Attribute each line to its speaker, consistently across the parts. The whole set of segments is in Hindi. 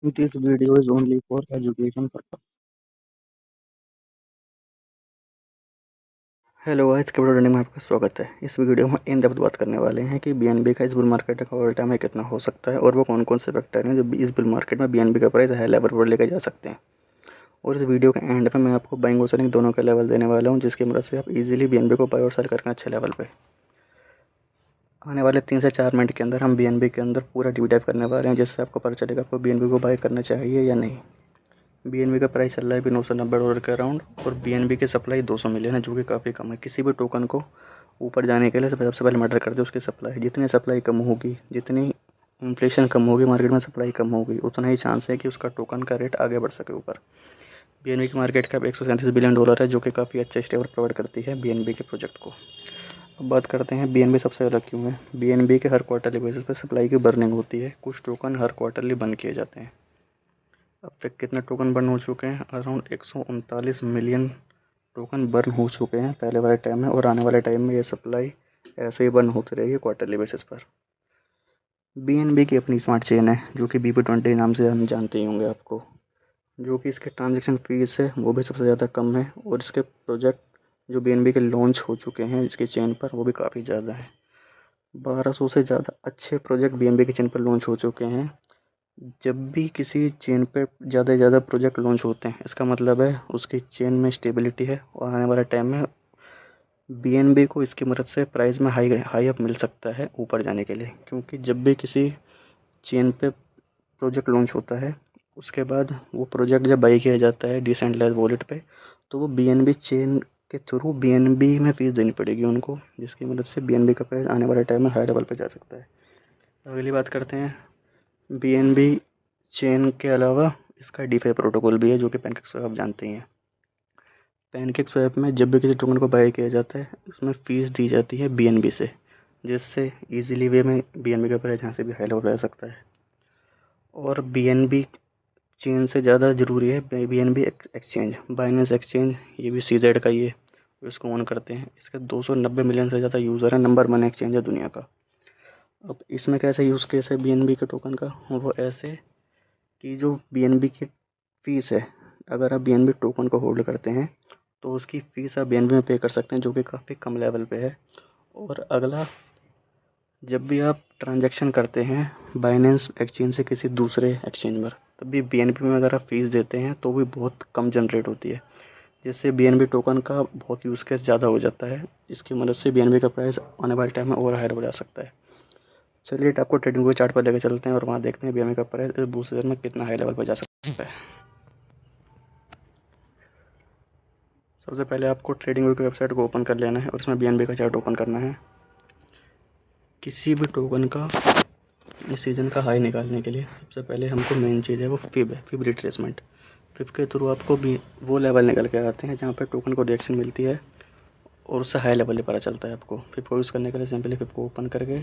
Speaker 1: This video is only for education purpose. Hello, आज के वीडियो में आपका स्वागत है। इस वीडियो में इन डेप्थ बात करने वाले हैं कि बीएनबी का इस बुल मार्केट का ऑल टाइम में कितना हो सकता है और वो कौन कौन से फैक्टर हैं जो इस बुल मार्केट में बीएनबी का प्राइस हाई लेवल पर लेकर जा सकते हैं। और इस वीडियो के एंड पे मैं आपको बाइंग और सेलिंग दोनों का लेवल देने वाला हूं, जिसकी मदद से आप इजीली बीएनबी को बाय और सेल करके अच्छे लेवल पे आने वाले 3 से 4 मिनट के अंदर हम बीएनबी के अंदर पूरा डीप डाइव करने वाले हैं, जिससे आपको पता चलेगा आपको बीएनबी को बाय करना चाहिए या नहीं। बीएनबी का प्राइस चल रहा है अभी $990 के अराउंड और बीएनबी की सप्लाई 200 मिलियन है, जो कि काफ़ी कम है। किसी भी टोकन को ऊपर जाने के लिए सबसे पहले मैटर करते हैं उसकी सप्लाई। जितनी सप्लाई कम होगी, जितनी इन्फ्लेशन कम होगी, मार्केट में सप्लाई कम होगी, उतना ही चांस है कि उसका टोकन का रेट आगे बढ़ सके ऊपर। बीएनबी की मार्केट कैप $137 बिलियन है, जो कि काफ़ी अच्छा स्टेबल प्रोवाइड करती है बीएनबी के प्रोजेक्ट को। अब बात करते हैं बीएनबी सबसे अलग क्यों है। बीएनबी के हर क्वार्टरली बेसिस पर सप्लाई की बर्निंग होती है। कुछ टोकन हर क्वार्टरली बंद किए जाते हैं। अब तक कितने टोकन बर्न हो चुके हैं? अराउंड 139 मिलियन टोकन बर्न हो चुके हैं पहले वाले टाइम में, और आने वाले टाइम में ये सप्लाई ऐसे ही बर्न होती रहेगी क्वार्टरली बेसिस पर। बीएनबी की अपनी स्मार्ट चेन है, जो कि BP20 नाम से हम जानते ही होंगे आपको, जो कि इसके ट्रांजेक्शन फीस है वो भी सबसे ज़्यादा कम है, और इसके प्रोजेक्ट जो बीएनबी के लॉन्च हो चुके हैं इसकी चेन पर वो भी काफ़ी ज़्यादा है। 1200 से ज़्यादा अच्छे प्रोजेक्ट बीएनबी की चेन पर लॉन्च हो चुके हैं। जब भी किसी चेन पे ज़्यादा से ज़्यादा प्रोजेक्ट लॉन्च होते हैं, इसका मतलब है उसकी चेन में स्टेबिलिटी है, और आने वाले टाइम में बीएनबी को इसकी मदद से प्राइस में हाई अप मिल सकता है ऊपर जाने के लिए। क्योंकि जब भी किसी चेन पे प्रोजेक्ट लॉन्च होता है, उसके बाद वो प्रोजेक्ट जब बाई किया जाता है डिसेंट्रलाइज्ड वॉलेट पे, तो वो बीएनबी चेन के थ्रू बीएनबी में फ़ीस देनी पड़ेगी उनको, जिसकी मदद से बीएनबी का प्राइस आने वाले टाइम में हाई लेवल पे जा सकता है। अगली बात करते हैं बीएनबी चेन के अलावा इसका डीफाई प्रोटोकॉल भी है, जो कि पैनकेक स्वैप आप जानते ही हैं। पैनकेक स्वैप में जब भी किसी टोकन को बाय किया जाता है, उसमें फ़ीस दी जाती है बीएनबी से, जिससे इजीली वे में बीएनबी का प्राइस यहाँ से भी हाई लेवल रह सकता है। और बीएनबी चेन से ज़्यादा ज़रूरी है बीएनबी एक्सचेंज, बाइनेंस एक्सचेंज, ये भी CZ का ही है, इसको ऑन करते हैं। इसके 290 मिलियन से ज़्यादा यूज़र है, नंबर 1 एक्सचेंज है दुनिया का। अब इसमें कैसे यूज़ केस है बीएनबी के टोकन का, वो ऐसे कि जो बीएनबी की फ़ीस है, अगर आप बीएनबी टोकन को होल्ड करते हैं तो उसकी फ़ीस आप बीएनबी में पे कर सकते हैं, जो कि काफ़ी कम लेवल पे है। और अगला, जब भी आप ट्रांजैक्शन करते हैं बाइनेंस एक्सचेंज से किसी दूसरे एक्सचेंज पर, तब भी बीएनबी में अगर आप फ़ीस देते हैं तो भी बहुत कम जनरेट होती है, जिससे बीएनबी टोकन का बहुत यूज़ केस ज़्यादा हो जाता है। इसकी मदद से बीएनबी का प्राइस आने वाले टाइम में और हाई हो जा सकता है। चलिए आपको ट्रेडिंग को चार्ट पर लेकर चलते हैं और वहाँ देखते हैं बीएनबी का प्राइस इस बुल सीजन में कितना हाई लेवल पर जा सकता है। सबसे पहले आपको ट्रेडिंग व्यू की वेबसाइट को ओपन कर लेना है और उसमें बीएनबी का चार्ट ओपन करना है। किसी भी टोकन का इस सीज़न का हाई निकालने के लिए सबसे पहले हमको मेन चीज़ है वो फिब रिट्रेसमेंट। फिब के थ्रू आपको भी वो लेवल निकल के आते हैं जहाँ पर टोकन को रिएक्शन मिलती है और उससे हाई लेवल पर पता चलता है आपको। फिब को यूज़ करने के लिए सिंपली फिब को ओपन करके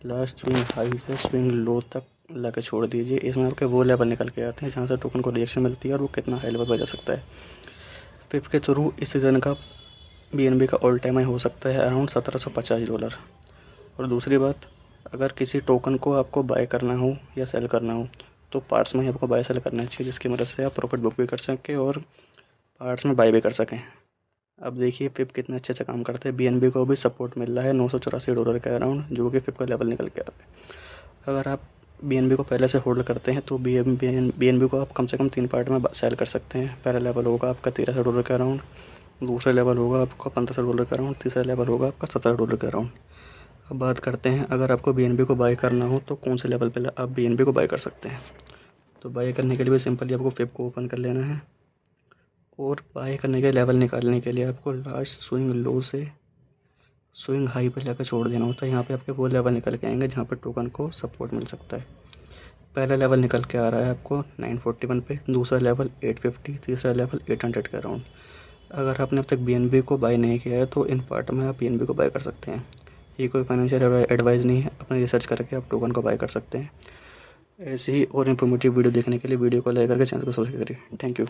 Speaker 1: लास्ट स्विंग हाई से स्विंग लो तक ला के छोड़ दीजिए। इसमें आपके वो लेवल निकल के आते हैं जहाँ से टोकन को रिएक्शन मिलती है और वो कितना हाई लेवल पर जा सकता है। फिब के थ्रू इस सीज़न का बीएनबी का ऑल टाइम हाई हो सकता है अराउंड $1750। और दूसरी बात, अगर किसी टोकन को आपको बाय करना हो या सेल करना हो तो पार्ट्स में ही आपको बाय सेल करना चाहिए, जिसकी मदद से आप प्रॉफिट बुक भी कर सकें और पार्ट्स में बाय भी कर सकें। अब देखिए फिब कितना अच्छे से काम करता है। बीएनबी को भी सपोर्ट मिल रहा है $984 के अराउंड, जो कि फिब का लेवल निकल के आता है। अगर आप बीएनबी को पहले से होल्ड करते हैं तो बीएनबी को आप कम से कम 3 पार्ट में सेल कर सकते हैं। पहला लेवल होगा आपका $1300 के अराउंड, दूसरा लेवल होगा आपका $1500 के अराउंड, तीसरा लेवल होगा आपका $17 के अराउंड। अब बात करते हैं अगर आपको बीएनबी को बाय करना हो तो कौन से लेवल पे आप बीएनबी को बाय कर सकते हैं। तो बाय करने के लिए भी सिंपली आपको फिब को ओपन कर लेना है और बाय करने के लेवल निकालने के लिए आपको लास्ट स्विंग लो से स्विंग हाई पर जाकर छोड़ देना होता है। यहाँ पे आपके वो लेवल निकल के आएंगे जहाँ पर टोकन को सपोर्ट मिल सकता है। पहला लेवल निकल के आ रहा है आपको 941 पे, दूसरा लेवल 850, तीसरा लेवल 800 के अराउंड। अगर आपने अब तक बीएनबी को बाय नहीं किया है तो इन पार्ट में आप बीएनबी को बाय कर सकते हैं। ये कोई फाइनेंशियल एडवाइस नहीं है, अपनी रिसर्च करके आप टोकन को बाय कर सकते हैं। ऐसे ही और इन्फॉर्मेटिव वीडियो देखने के लिए वीडियो को लाइक करके चैनल को सब्सक्राइब करिए। Thank you.